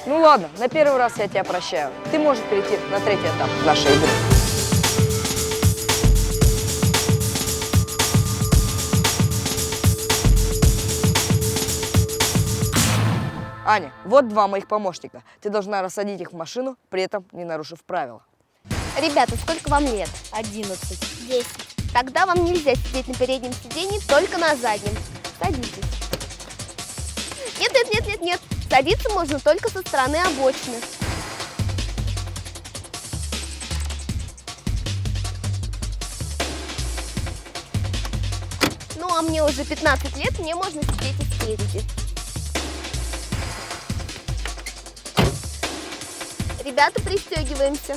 Ну ладно, на первый раз я тебя прощаю. Ты можешь перейти на третий этап нашей игры. Аня, вот два моих помощника. Ты должна рассадить их в машину, при этом не нарушив правила. Ребята, сколько вам лет? 11. 10. Тогда вам нельзя сидеть на переднем сиденье, только на заднем. Садитесь. Нет. Садиться можно только со стороны обочины. Ну, а мне уже 15 лет, мне можно сидеть и спереди. Ребята, пристегиваемся.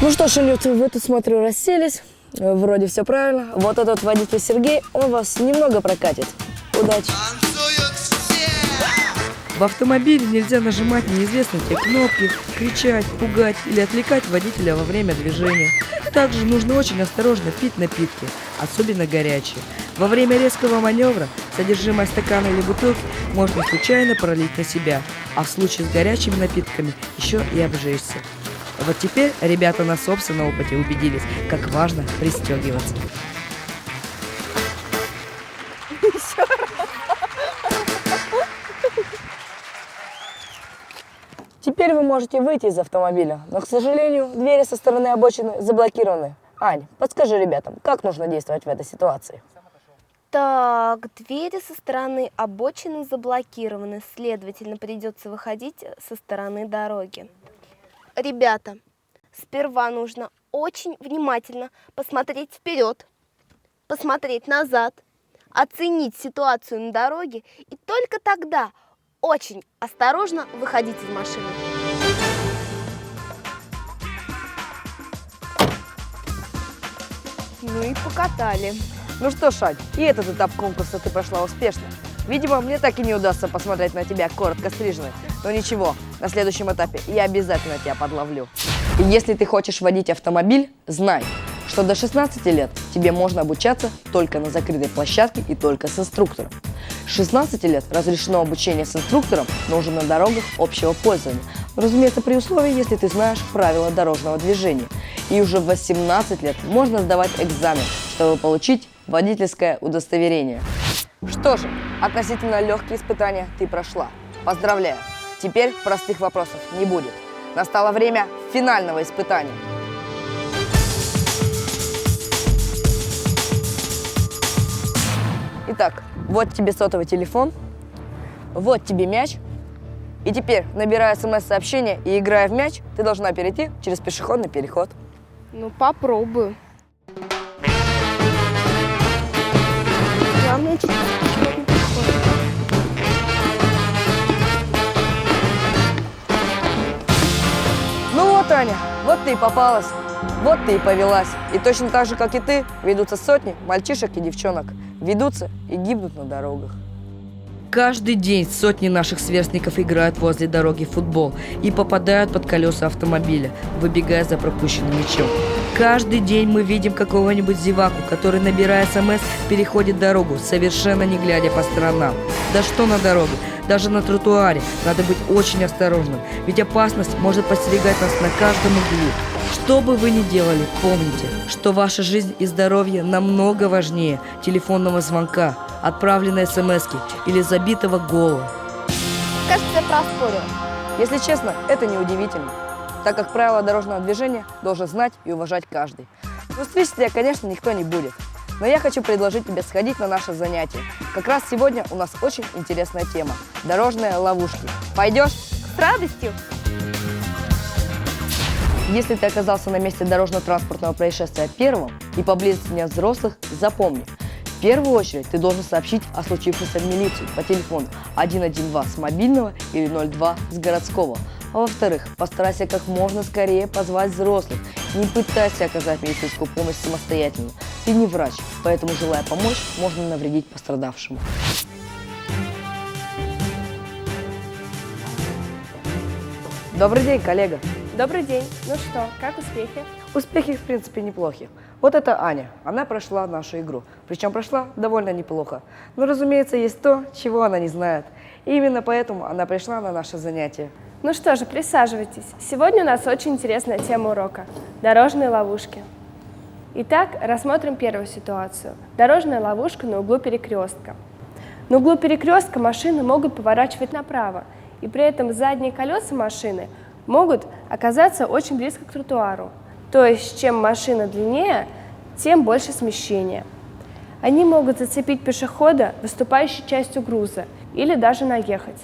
Ну что ж, Илюта, вы тут, смотрю, расселись. Вроде все правильно. Вот этот водитель Сергей, он вас немного прокатит. Удачи! В автомобиле нельзя нажимать неизвестные те кнопки, кричать, пугать или отвлекать водителя во время движения. Также нужно очень осторожно пить напитки, особенно горячие. Во время резкого маневра содержимое стакана или бутылки можно случайно пролить на себя, а в случае с горячими напитками еще и обжечься. Вот теперь ребята на собственном опыте убедились, как важно пристегиваться. Теперь вы можете выйти из автомобиля, но, к сожалению, двери со стороны обочины заблокированы. Ань, подскажи ребятам, как нужно действовать в этой ситуации? Так, двери со стороны обочины заблокированы, следовательно, придется выходить со стороны дороги. Ребята, сперва нужно очень внимательно посмотреть вперед, посмотреть назад, оценить ситуацию на дороге и только тогда очень осторожно выходить из машины. Ну и покатали. Ну что ж, Ань, и этот этап конкурса ты прошла успешно. Видимо, мне так и не удастся посмотреть на тебя коротко стриженной. Но ничего, на следующем этапе я обязательно тебя подловлю. И если ты хочешь водить автомобиль, знай, что до 16 лет тебе можно обучаться только на закрытой площадке и только с инструктором. С 16 лет разрешено обучение с инструктором, но уже на дорогах общего пользования. Разумеется, при условии, если ты знаешь правила дорожного движения. И уже в 18 лет можно сдавать экзамен, чтобы получить водительское удостоверение. Что же, относительно легкие испытания ты прошла. Поздравляю! Теперь простых вопросов не будет. Настало время финального испытания. Итак, вот тебе сотовый телефон, вот тебе мяч. И теперь, набирая смс-сообщение и играя в мяч, ты должна перейти через пешеходный переход. Ну, попробую. Ну вот, Аня, вот ты и попалась, вот ты и повелась. И точно так же, как и ты, ведутся сотни мальчишек и девчонок. Ведутся и гибнут на дорогах. Каждый день сотни наших сверстников играют возле дороги в футбол и попадают под колеса автомобиля, выбегая за пропущенным мячом. Каждый день мы видим какого-нибудь зеваку, который, набирая СМС, переходит дорогу, совершенно не глядя по сторонам. Да что на дороге, даже на тротуаре надо быть очень осторожным, ведь опасность может подстерегать нас на каждом углу. Что бы вы ни делали, помните, что ваша жизнь и здоровье намного важнее телефонного звонка, отправленной смс-ки или забитого гола. Кажется, я проспорила. Если честно, это неудивительно, так как правила дорожного движения должен знать и уважать каждый. Но встретить тебя, конечно, никто не будет. Но я хочу предложить тебе сходить на наше занятие. Как раз сегодня у нас очень интересная тема – дорожные ловушки. Пойдешь? С радостью. Если ты оказался на месте дорожно-транспортного происшествия первым и поблизости нет взрослых, запомни. В первую очередь ты должен сообщить о случившемся в милицию по телефону 112 с мобильного или 02 с городского. А во-вторых, постарайся как можно скорее позвать взрослых. Не пытайся оказать медицинскую помощь самостоятельно. Ты не врач, поэтому, желая помочь, можно навредить пострадавшему. Добрый день, коллега. Добрый день. Ну что, как успехи? Успехи, в принципе, неплохи. Вот это Аня. Она прошла нашу игру. Причем прошла довольно неплохо. Но, разумеется, есть то, чего она не знает. И именно поэтому она пришла на наше занятие. Ну что же, присаживайтесь. Сегодня у нас очень интересная тема урока – дорожные ловушки. Итак, рассмотрим первую ситуацию. Дорожная ловушка на углу перекрестка. На углу перекрестка машины могут поворачивать направо, и при этом задние колеса машины могут оказаться очень близко к тротуару. То есть, чем машина длиннее, тем больше смещения. Они могут зацепить пешехода, выступающей частью груза, или даже наехать.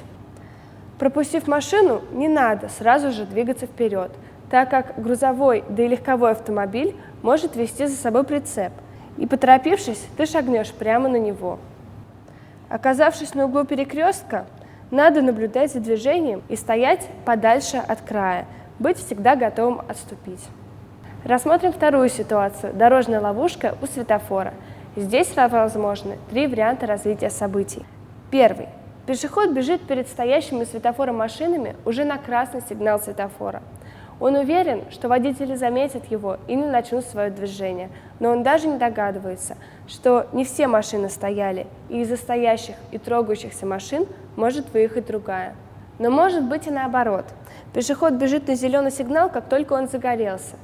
Пропустив машину, не надо сразу же двигаться вперед, так как грузовой, да и легковой автомобиль может вести за собой прицеп, и, поторопившись, ты шагнешь прямо на него. Оказавшись на углу перекрестка, надо наблюдать за движением и стоять подальше от края, быть всегда готовым отступить. Рассмотрим вторую ситуацию – дорожная ловушка у светофора. Здесь возможны три варианта развития событий. Первый. Пешеход бежит перед стоящими светофором машинами уже на красный сигнал светофора. Он уверен, что водители заметят его и не начнут свое движение, но он даже не догадывается, что не все машины стояли, и из-за стоящих и трогающихся машин может выехать другая. Но может быть и наоборот. Пешеход бежит на зеленый сигнал, как только он загорелся.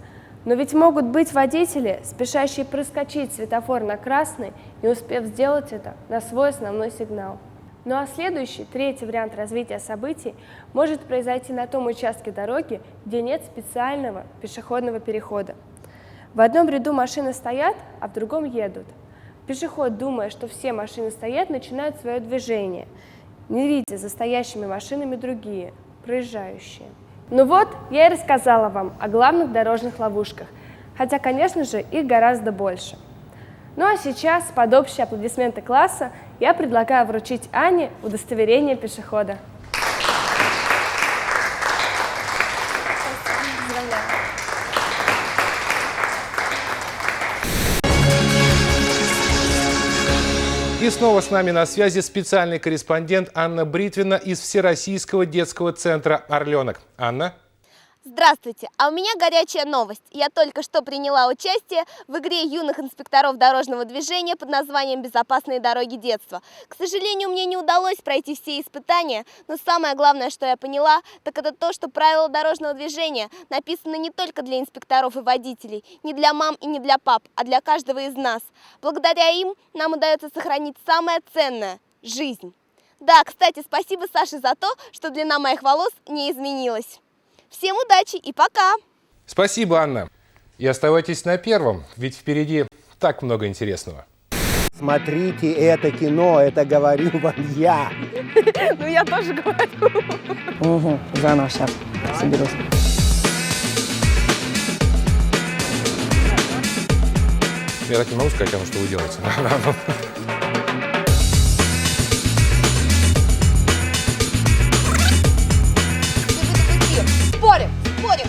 Но ведь могут быть водители, спешащие проскочить светофор на красный, не успев сделать это на свой основной сигнал. Ну а следующий, третий вариант развития событий может произойти на том участке дороги, где нет специального пешеходного перехода. В одном ряду машины стоят, а в другом едут. Пешеход, думая, что все машины стоят, начинает свое движение, не видя за стоящими машинами другие, проезжающие. Ну вот, я и рассказала вам о главных дорожных ловушках, хотя, конечно же, их гораздо больше. Ну а сейчас, под общие аплодисменты класса, я предлагаю вручить Ане удостоверение пешехода. И снова с нами на связи специальный корреспондент Анна Бритвина из Всероссийского детского центра «Орленок». Анна? Здравствуйте, а у меня горячая новость. Я только что приняла участие в игре юных инспекторов дорожного движения под названием «Безопасные дороги детства». К сожалению, мне не удалось пройти все испытания, но самое главное, что я поняла, так это то, что правила дорожного движения написаны не только для инспекторов и водителей, не для мам и не для пап, а для каждого из нас. Благодаря им нам удается сохранить самое ценное – жизнь. Да, кстати, спасибо Саше за то, что длина моих волос не изменилась. Всем удачи и пока! Спасибо, Анна. И оставайтесь на первом, ведь впереди так много интересного. Смотрите это кино, это говорю вам я. Ну я тоже говорю. Угу, заново сейчас соберусь. Я так не могу сказать, Анна, что вы делаете. Спорим, спорим!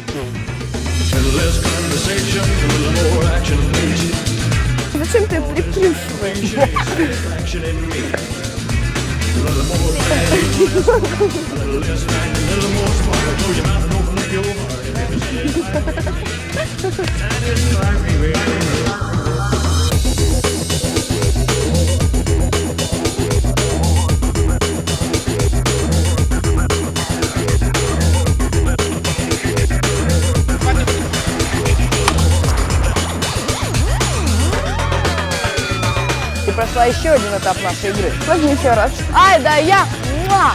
Зачем ты приплюшиваешь? Ты прошла еще один этап нашей игры. Можно еще раз? Ай, да я! Муа!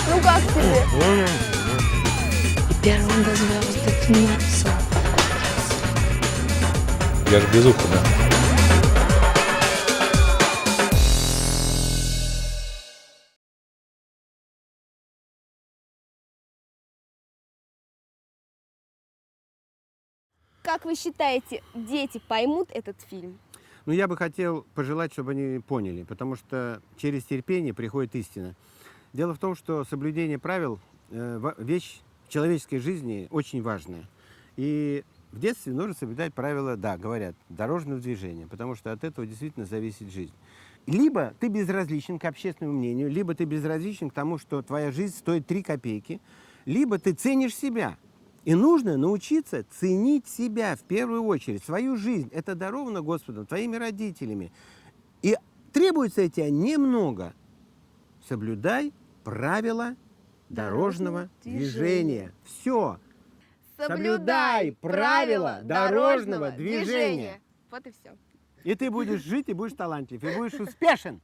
Ну как тебе? Первым до звезд дотянуться. Я же без уха, да? Как вы считаете, дети поймут этот фильм? Но я бы хотел пожелать, чтобы они поняли, потому что через терпение приходит истина. Дело в том, что соблюдение правил – вещь в человеческой жизни очень важная. И В детстве нужно соблюдать правила, да, говорят, дорожного движения, потому что от этого действительно зависит жизнь. Либо ты безразличен к общественному мнению, либо ты безразличен к тому, что твоя жизнь стоит 3 копейки, либо ты ценишь себя. И нужно научиться ценить себя в первую очередь, свою жизнь. Это даровано Господом, твоими родителями. И требуется от тебя немного. Соблюдай правила дорожного движения. Все. Соблюдай правила дорожного движения. Вот и все. И ты будешь жить, и будешь талантлив, и будешь успешен.